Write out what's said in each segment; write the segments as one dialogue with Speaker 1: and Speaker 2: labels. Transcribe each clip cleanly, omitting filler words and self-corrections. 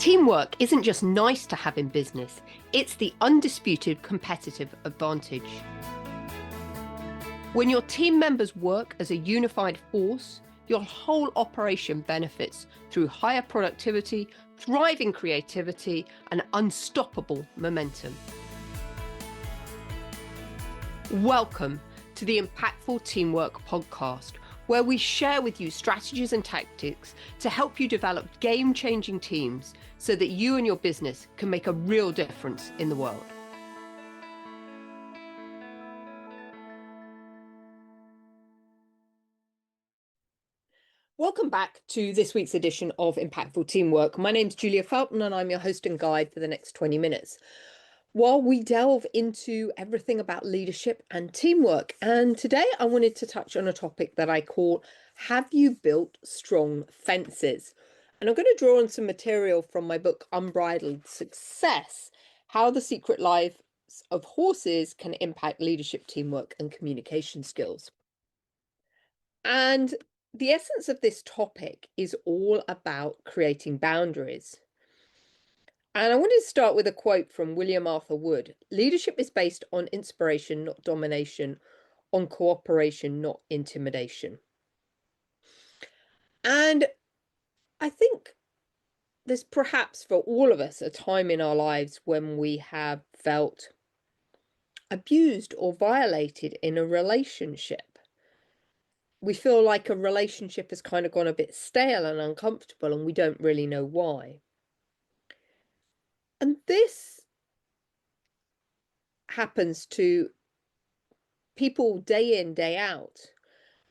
Speaker 1: Teamwork isn't just nice to have in business, it's the undisputed competitive advantage. When your team members work as a unified force, your whole operation benefits through higher productivity, thriving creativity, and unstoppable momentum. Welcome to the Impactful Teamwork Podcast, where we share with you strategies and tactics to help you develop game-changing teams so that you and your business can make a real difference in the world. Welcome back to this week's edition of Impactful Teamwork. My name's Julia Felton and I'm your host and guide for the next 20 minutes. While we delve into everything about leadership and teamwork, and today I wanted to touch on a topic that I call, have you built strong fences? And I'm going to draw on some material from my book, Unbridled Success, How the Secret Lives of Horses Can Impact Leadership, Teamwork, and Communication Skills. And the essence of this topic is all about creating boundaries. And I wanted to start with a quote from William Arthur Wood. Leadership is based on inspiration, not domination, on cooperation, not intimidation. And I think there's perhaps for all of us a time in our lives when we have felt abused or violated in a relationship. We feel like a relationship has kind of gone a bit stale and uncomfortable, and we don't really know why. And this happens to people day in, day out.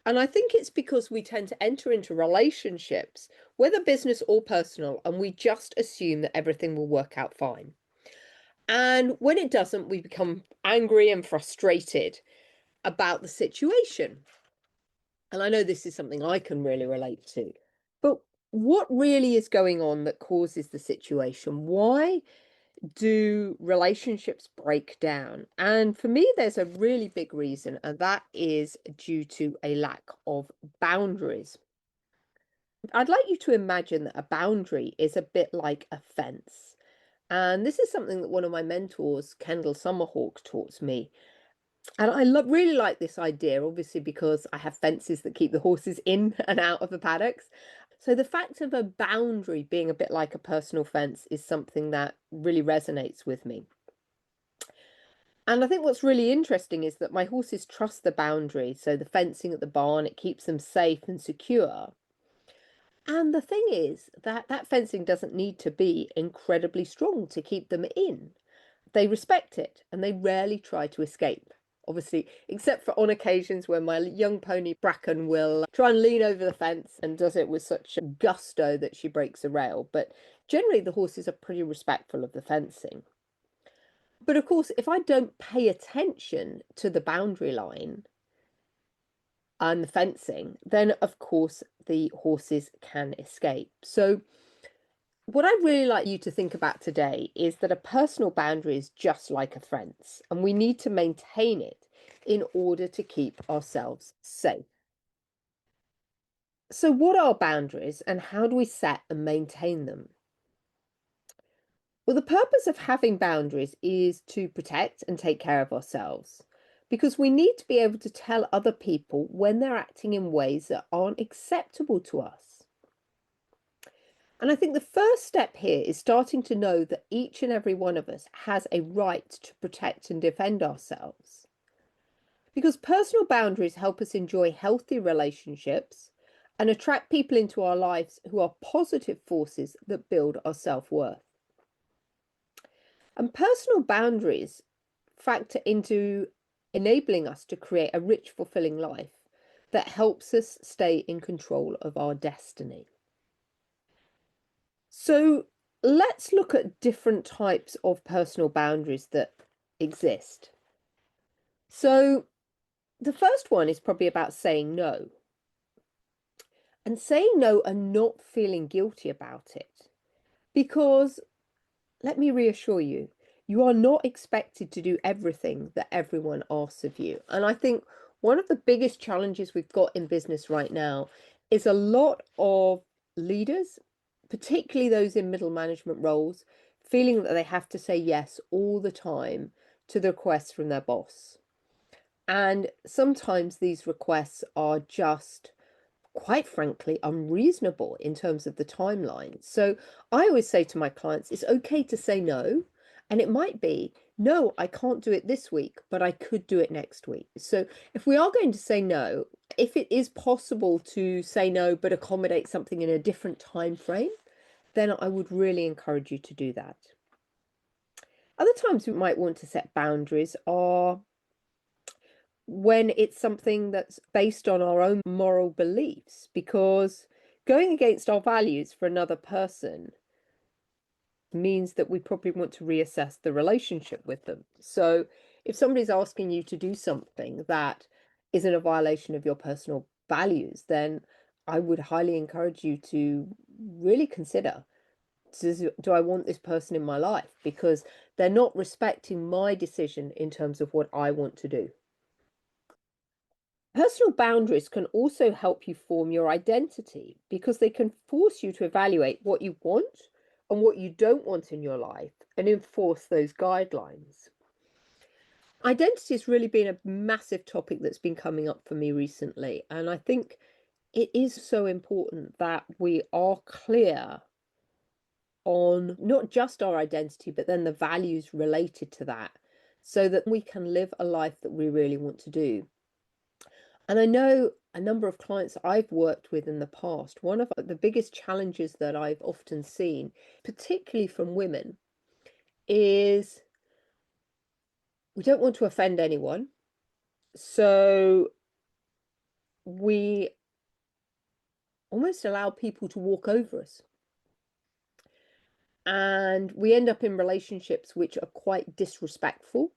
Speaker 1: And I think it's because we tend to enter into relationships, whether business or personal, and we just assume that everything will work out fine. And when it doesn't, we become angry and frustrated about the situation. And I know this is something I can really relate to. But what really is going on that causes the situation? Why do relationships break down? And for me, there's a really big reason, and that is due to a lack of boundaries. I'd like you to imagine that a boundary is a bit like a fence. And this is something that one of my mentors, Kendall Summerhawk, taught me. And I really like this idea, obviously, because I have fences that keep the horses in and out of the paddocks. So the fact of a boundary being a bit like a personal fence is something that really resonates with me. And I think what's really interesting is that my horses trust the boundary. So the fencing at the barn, it keeps them safe and secure. And the thing is that that fencing doesn't need to be incredibly strong to keep them in. They respect it and they rarely try to escape. Obviously, except for on occasions when my young pony Bracken will try and lean over the fence and does it with such gusto that she breaks a rail. But generally, the horses are pretty respectful of the fencing. But of course, if I don't pay attention to the boundary line and the fencing, then of course the horses can escape. So what I'd really like you to think about today is that a personal boundary is just like a fence, and we need to maintain it in order to keep ourselves safe. So what are boundaries and how do we set and maintain them? Well, the purpose of having boundaries is to protect and take care of ourselves, because we need to be able to tell other people when they're acting in ways that aren't acceptable to us. And I think the first step here is starting to know that each and every one of us has a right to protect and defend ourselves. Because personal boundaries help us enjoy healthy relationships and attract people into our lives who are positive forces that build our self-worth. And personal boundaries factor into enabling us to create a rich, fulfilling life that helps us stay in control of our destiny. So let's look at different types of personal boundaries that exist. So the first one is probably about saying no. And saying no and not feeling guilty about it. Because let me reassure you, you are not expected to do everything that everyone asks of you. And I think one of the biggest challenges we've got in business right now is a lot of leaders particularly those in middle management roles, feeling that they have to say yes all the time to the requests from their boss. And sometimes these requests are just, quite frankly, unreasonable in terms of the timeline. So I always say to my clients, it's okay to say no. And it might be, no, I can't do it this week, but I could do it next week. So if we are going to say no, if it is possible to say no, but accommodate something in a different time frame, then I would really encourage you to do that. Other times we might want to set boundaries are when it's something that's based on our own moral beliefs, because going against our values for another person means that we probably want to reassess the relationship with them. So if somebody's asking you to do something that isn't a violation of your personal values, then I would highly encourage you to really consider, do I want this person in my life? Because they're not respecting my decision in terms of what I want to do. Personal boundaries can also help you form your identity because they can force you to evaluate what you want and what you don't want in your life and enforce those guidelines. Identity has really been a massive topic that's been coming up for me recently, and I think it is so important that we are clear on not just our identity, but then the values related to that, so that we can live a life that we really want to do. And I know a number of clients I've worked with in the past, one of the biggest challenges that I've often seen, particularly from women, is we don't want to offend anyone. So we almost allow people to walk over us. And we end up in relationships which are quite disrespectful.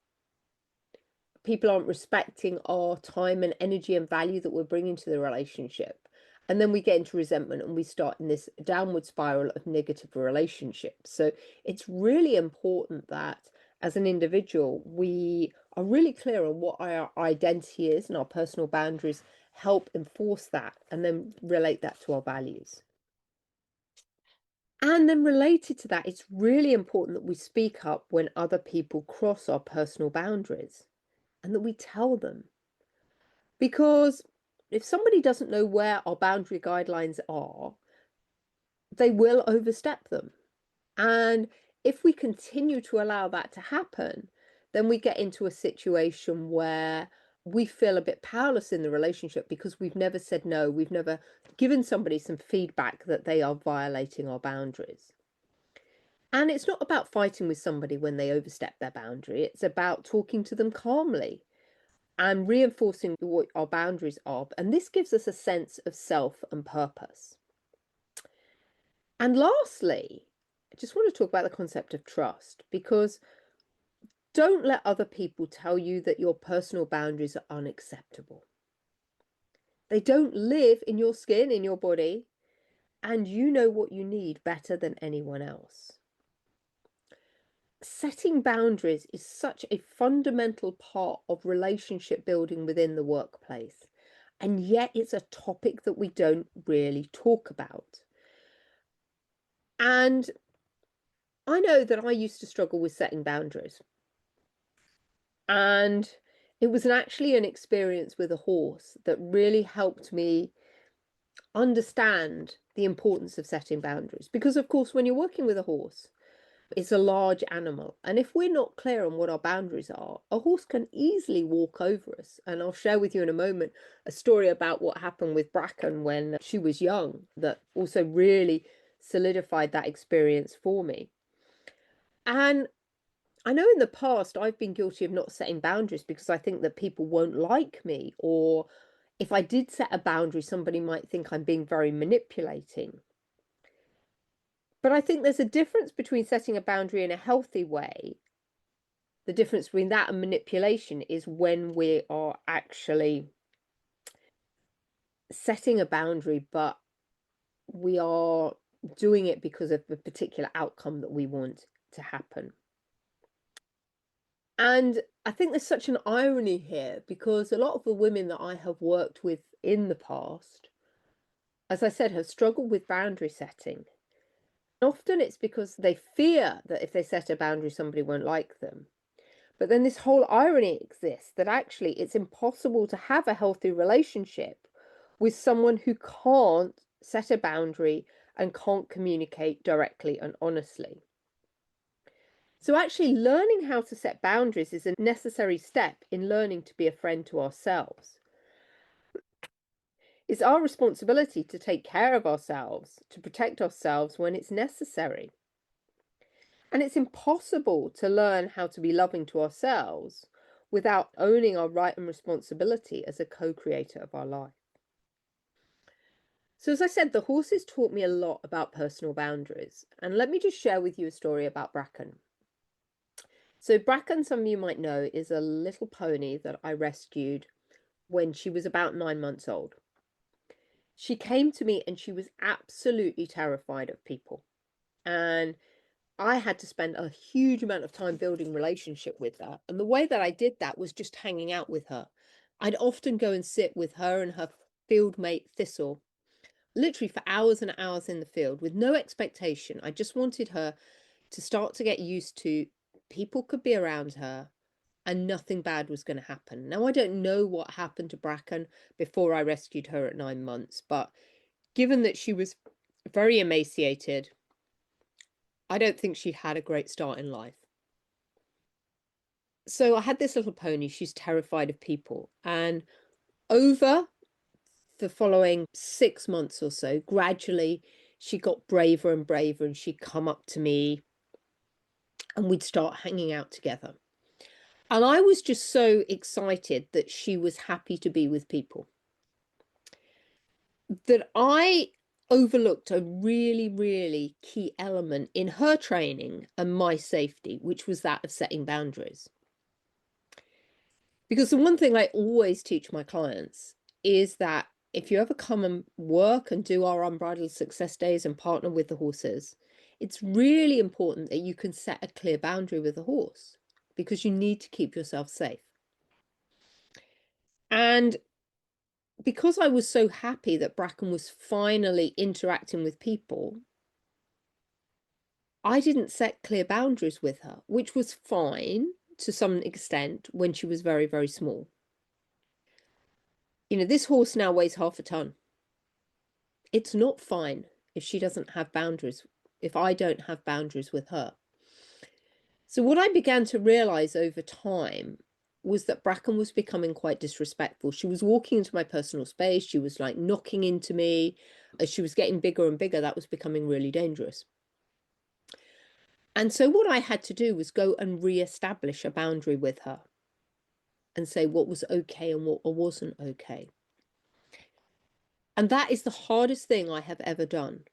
Speaker 1: People aren't respecting our time and energy and value that we're bringing to the relationship. And then we get into resentment and we start in this downward spiral of negative relationships. So it's really important that as an individual, we are really clear on what our identity is, and our personal boundaries help enforce that and then relate that to our values. And then related to that, it's really important that we speak up when other people cross our personal boundaries and that we tell them. Because if somebody doesn't know where our boundary guidelines are, they will overstep them. And if we continue to allow that to happen, then we get into a situation where we feel a bit powerless in the relationship because we've never said no, we've never given somebody some feedback that they are violating our boundaries. And it's not about fighting with somebody when they overstep their boundary, it's about talking to them calmly and reinforcing what our boundaries are. And this gives us a sense of self and purpose. And lastly, I just want to talk about the concept of trust, because don't let other people tell you that your personal boundaries are unacceptable. They don't live in your skin, in your body, and you know what you need better than anyone else. Setting boundaries is such a fundamental part of relationship building within the workplace, and yet it's a topic that we don't really talk about. And I know that I used to struggle with setting boundaries. And it was actually an experience with a horse that really helped me understand the importance of setting boundaries. Because, of course, when you're working with a horse, it's a large animal. And if we're not clear on what our boundaries are, a horse can easily walk over us. And I'll share with you in a moment a story about what happened with Bracken when she was young that also really solidified that experience for me. And I know in the past I've been guilty of not setting boundaries because I think that people won't like me, or if I did set a boundary, somebody might think I'm being very manipulating. But I think there's a difference between setting a boundary in a healthy way. The difference between that and manipulation is when we are actually setting a boundary, but we are doing it because of a particular outcome that we want to happen. And I think there's such an irony here because a lot of the women that I have worked with in the past, as I said, have struggled with boundary setting. Often it's because they fear that if they set a boundary, somebody won't like them. But then this whole irony exists that actually it's impossible to have a healthy relationship with someone who can't set a boundary and can't communicate directly and honestly. So actually learning how to set boundaries is a necessary step in learning to be a friend to ourselves. It's our responsibility to take care of ourselves, to protect ourselves when it's necessary. And it's impossible to learn how to be loving to ourselves without owning our right and responsibility as a co-creator of our life. So as I said, the horses taught me a lot about personal boundaries. And let me just share with you a story about Bracken. So Bracken, some of you might know, is a little pony that I rescued when she was about 9 months old. She came to me and she was absolutely terrified of people. And I had to spend a huge amount of time building relationship with her. And the way that I did that was just hanging out with her. I'd often go and sit with her and her field mate Thistle, literally for hours and hours in the field with no expectation. I just wanted her to start to get used to people could be around her and nothing bad was going to happen. Now, I don't know what happened to Bracken before I rescued her at 9 months, but given that she was very emaciated, I don't think she had a great start in life. So I had this little pony. She's terrified of people. And over the following 6 months or so, gradually she got braver and braver, and she'd come up to me and we'd start hanging out together. And I was just so excited that she was happy to be with people that I overlooked a really, really key element in her training and my safety, which was that of setting boundaries. Because the one thing I always teach my clients is that if you ever come and work and do our Unbridled Success days and partner with the horses, it's really important that you can set a clear boundary with the horse because you need to keep yourself safe. And because I was so happy that Bracken was finally interacting with people, I didn't set clear boundaries with her, which was fine to some extent when she was very, very small. You know, this horse now weighs 1/2 ton. It's not fine if she doesn't have boundaries, if I don't have boundaries with her. So what I began to realize over time was that Bracken was becoming quite disrespectful. She was walking into my personal space. She was like knocking into me. As she was getting bigger and bigger, that was becoming really dangerous. And so what I had to do was go and re-establish a boundary with her and say what was okay and what wasn't okay. And that is the hardest thing I have ever done.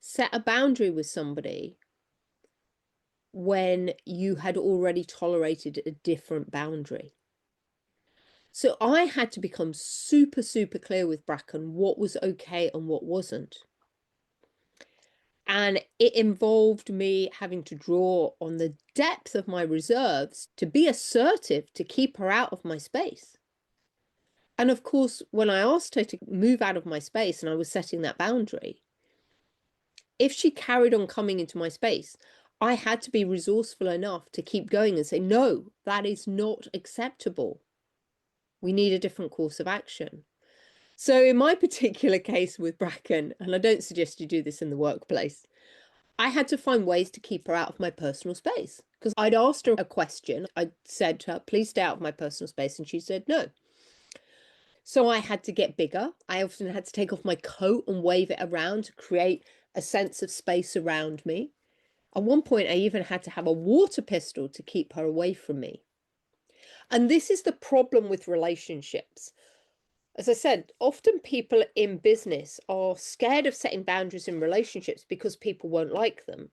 Speaker 1: Set a boundary with somebody when you had already tolerated a different boundary. So I had to become super, super clear with Bracken what was okay and what wasn't. And it involved me having to draw on the depth of my reserves to be assertive, to keep her out of my space. And of course, when I asked her to move out of my space and I was setting that boundary, if she carried on coming into my space, I had to be resourceful enough to keep going and say, no, that is not acceptable. We need a different course of action. So in my particular case with Bracken, and I don't suggest you do this in the workplace, I had to find ways to keep her out of my personal space because I'd asked her a question. I said to her, please stay out of my personal space. And she said, no. So I had to get bigger. I often had to take off my coat and wave it around to create a sense of space around me. At one point, I even had to have a water pistol to keep her away from me. And this is the problem with relationships. As I said, often people in business are scared of setting boundaries in relationships because people won't like them.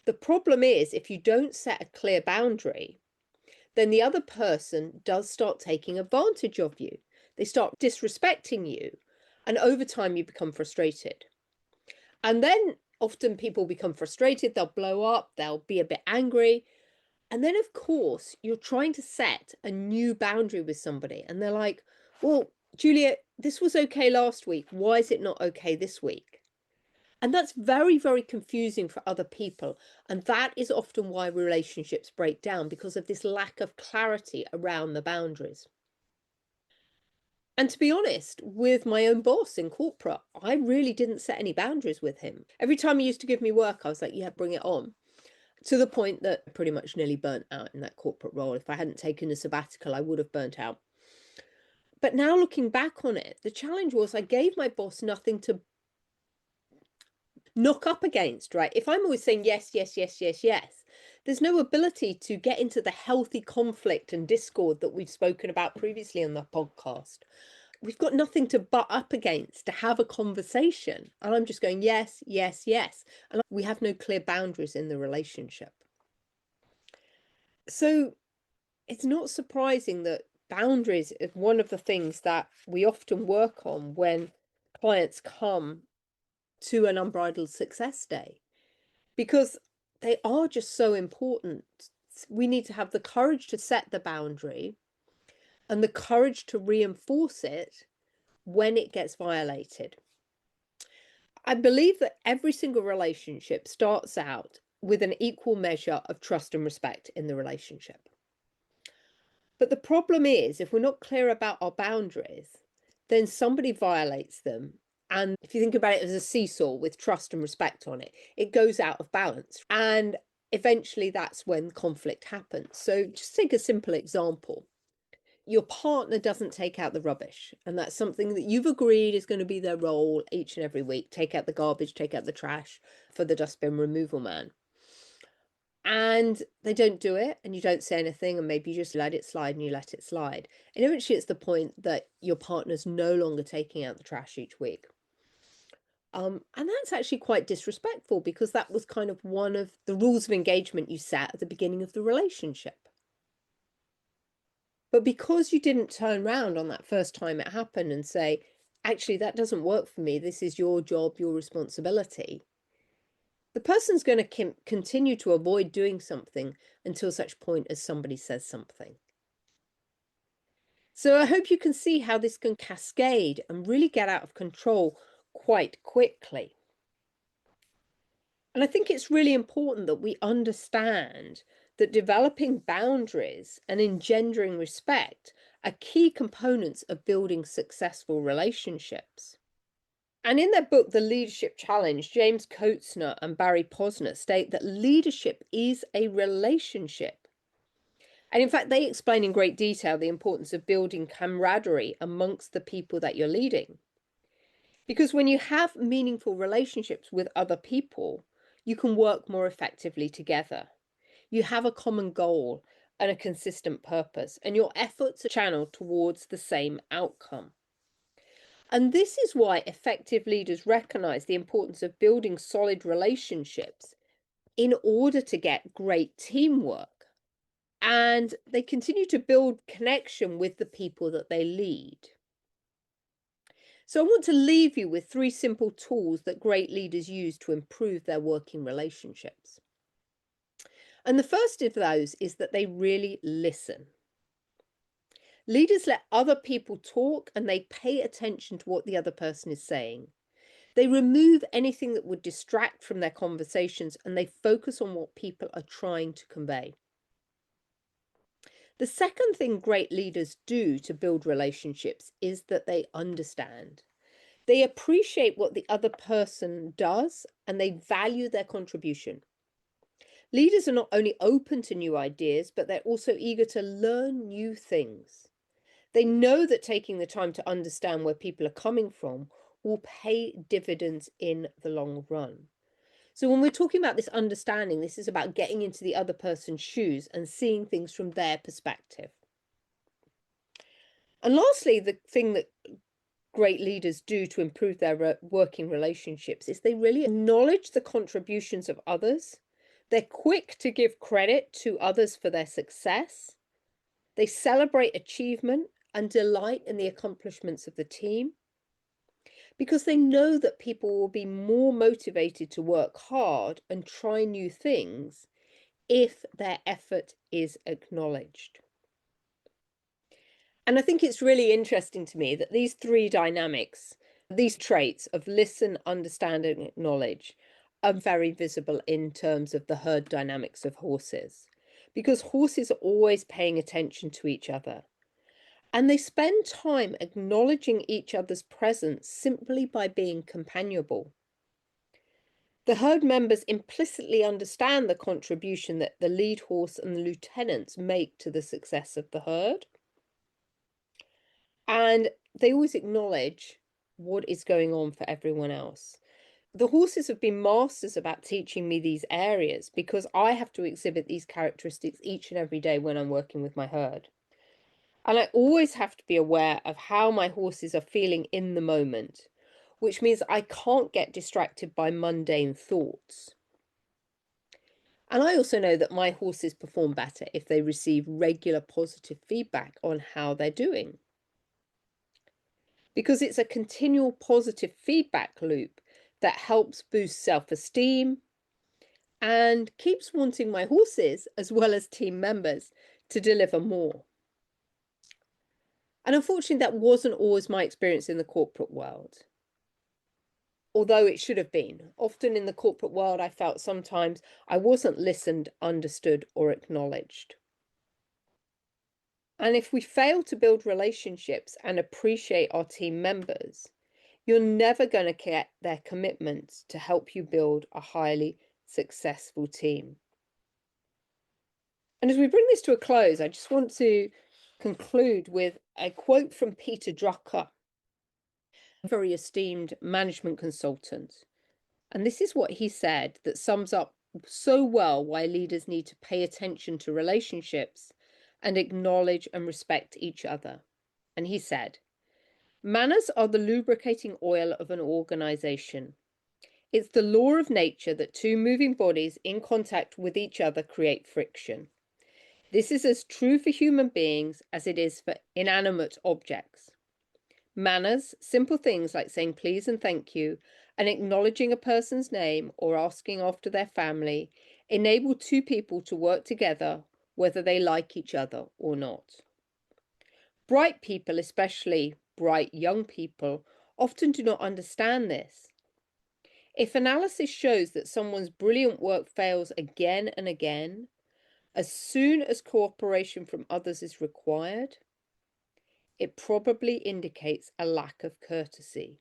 Speaker 1: The problem is if you don't set a clear boundary, then the other person does start taking advantage of you. They start disrespecting you, and over time you become frustrated. And then often people become frustrated, they'll blow up, they'll be a bit angry. And then, of course, you're trying to set a new boundary with somebody, and they're like, well, Julia, this was okay last week. Why is it not okay this week? And that's very, very confusing for other people. And that is often why relationships break down, because of this lack of clarity around the boundaries. And to be honest, with my own boss in corporate, I really didn't set any boundaries with him. Every time he used to give me work, I was like, yeah, bring it on. To the point that I pretty much nearly burnt out in that corporate role. If I hadn't taken a sabbatical, I would have burnt out. But now looking back on it, the challenge was I gave my boss nothing to knock up against, right? If I'm always saying yes, yes, yes, yes, yes, there's no ability to get into the healthy conflict and discord that we've spoken about previously on the podcast. We've got nothing to butt up against to have a conversation. And I'm just going, yes, yes, yes. And we have no clear boundaries in the relationship. So it's not surprising that boundaries is one of the things that we often work on when clients come to an Unbridled Success Day, because they are just so important. We need to have the courage to set the boundary and the courage to reinforce it when it gets violated. I believe that every single relationship starts out with an equal measure of trust and respect in the relationship. But the problem is, if we're not clear about our boundaries, then somebody violates them. And if you think about it as a seesaw with trust and respect on it, it goes out of balance. And eventually that's when conflict happens. So just take a simple example. Your partner doesn't take out the rubbish, and that's something that you've agreed is going to be their role each and every week. Take out the garbage, take out the trash for the dustbin removal man. And they don't do it, and you don't say anything, and maybe you just let it slide and you let it slide. And eventually it's the point that your partner's no longer taking out the trash each week. And that's actually quite disrespectful, because that was kind of one of the rules of engagement you set at the beginning of the relationship. But because you didn't turn around on that first time it happened and say, actually, that doesn't work for me, this is your job, your responsibility, the person's going to continue to avoid doing something until such point as somebody says something. So I hope you can see how this can cascade and really get out of control quite quickly. And I think it's really important that we understand that developing boundaries and engendering respect are key components of building successful relationships. And in their book, The Leadership Challenge, James Coatsner and Barry Posner state that leadership is a relationship. And in fact, they explain in great detail the importance of building camaraderie amongst the people that you're leading. Because when you have meaningful relationships with other people, you can work more effectively together. You have a common goal and a consistent purpose, and your efforts are channeled towards the same outcome. And this is why effective leaders recognize the importance of building solid relationships in order to get great teamwork. And they continue to build connection with the people that they lead. So I want to leave you with 3 simple tools that great leaders use to improve their working relationships. And the first of those is that they really listen. Leaders let other people talk and they pay attention to what the other person is saying. They remove anything that would distract from their conversations, and they focus on what people are trying to convey. The second thing great leaders do to build relationships is that they understand. They appreciate what the other person does and they value their contribution. Leaders are not only open to new ideas, but they're also eager to learn new things. They know that taking the time to understand where people are coming from will pay dividends in the long run. So when we're talking about this understanding, this is about getting into the other person's shoes and seeing things from their perspective. And lastly, the thing that great leaders do to improve their working relationships is they really acknowledge the contributions of others. They're quick to give credit to others for their success. They celebrate achievement and delight in the accomplishments of the team, because they know that people will be more motivated to work hard and try new things if their effort is acknowledged. And I think it's really interesting to me that these 3 dynamics These traits of listen, understand, and acknowledge are very visible in terms of the herd dynamics of horses, because horses are always paying attention to each other. And they spend time acknowledging each other's presence simply by being companionable. The herd members implicitly understand the contribution that the lead horse and the lieutenants make to the success of the herd. And they always acknowledge what is going on for everyone else. The horses have been masters about teaching me these areas because I have to exhibit these characteristics each and every day when I'm working with my herd. And I always have to be aware of how my horses are feeling in the moment, which means I can't get distracted by mundane thoughts. And I also know that my horses perform better if they receive regular positive feedback on how they're doing. Because it's a continual positive feedback loop that helps boost self-esteem and keeps wanting my horses, as well as team members, to deliver more. And unfortunately, that wasn't always my experience in the corporate world, although it should have been. Often in the corporate world, I felt sometimes I wasn't listened, understood, or acknowledged. And if we fail to build relationships and appreciate our team members, you're never going to get their commitment to help you build a highly successful team. And as we bring this to a close, I just want to conclude with a quote from Peter Drucker, a very esteemed management consultant. And this is what he said that sums up so well why leaders need to pay attention to relationships and acknowledge and respect each other. And he said, "Manners are the lubricating oil of an organization. It's the law of nature that two moving bodies in contact with each other create friction. This is as true for human beings as it is for inanimate objects. Manners, simple things like saying please and thank you, and acknowledging a person's name or asking after their family, enable two people to work together whether they like each other or not. Bright people, especially bright young people, often do not understand this. If analysis shows that someone's brilliant work fails again and again, as soon as cooperation from others is required, it probably indicates a lack of courtesy.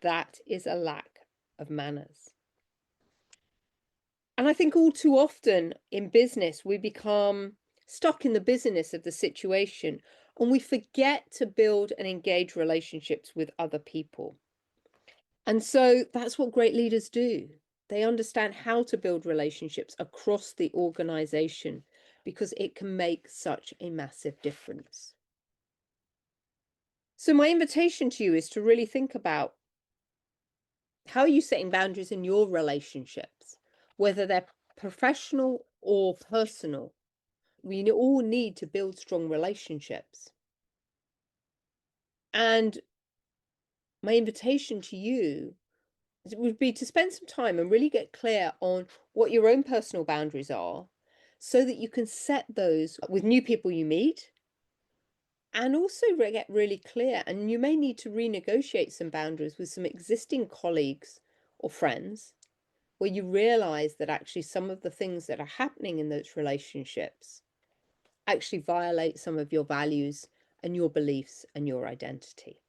Speaker 1: That is a lack of manners." And I think all too often in business, we become stuck in the busyness of the situation and we forget to build and engage relationships with other people. And so that's what great leaders do. They understand how to build relationships across the organization because it can make such a massive difference. So my invitation to you is to really think about, how are you setting boundaries in your relationships, whether they're professional or personal? We all need to build strong relationships. And my invitation to you would be to spend some time and really get clear on what your own personal boundaries are so that you can set those with new people you meet, and also get really clear. And you may need to renegotiate some boundaries with some existing colleagues or friends where you realize that actually some of the things that are happening in those relationships actually violate some of your values and your beliefs and your identity.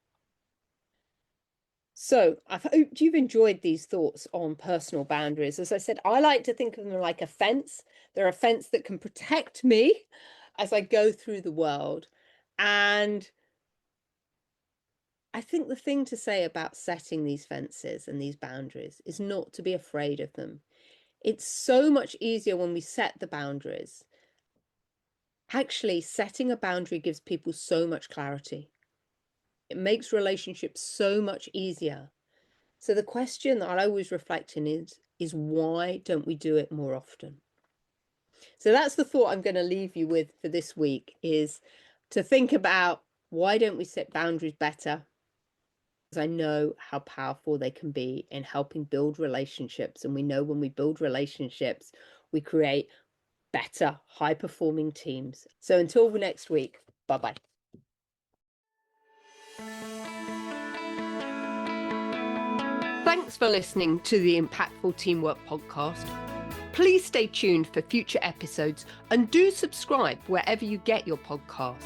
Speaker 1: So I hope you've enjoyed these thoughts on personal boundaries. As I said, I like to think of them like a fence. They're a fence that can protect me as I go through the world. And I think the thing to say about setting these fences and these boundaries is not to be afraid of them. It's so much easier when we set the boundaries. Actually, setting a boundary gives people so much clarity. It makes relationships so much easier. So the question that I always reflect in is why don't we do it more often? So that's the thought I'm going to leave you with for this week, is to think about, why don't we set boundaries better? Because I know how powerful they can be in helping build relationships. And we know when we build relationships, we create better, high-performing teams. So until next week, bye-bye. Thanks for listening to the Impactful Teamwork Podcast. Please stay tuned for future episodes and do subscribe wherever you get your podcasts.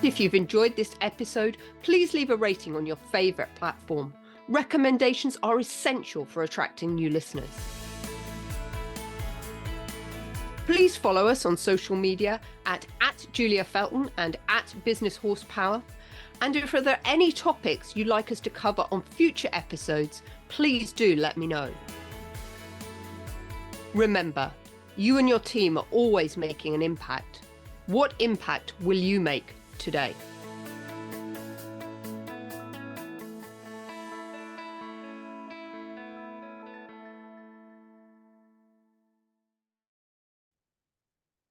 Speaker 1: If you've enjoyed this episode, please leave a rating on your favourite platform. Recommendations are essential for attracting new listeners. Please follow us on social media at Julia Felton and at Business Horsepower. And if there are any topics you'd like us to cover on future episodes, please do let me know. Remember, you and your team are always making an impact. What impact will you make today?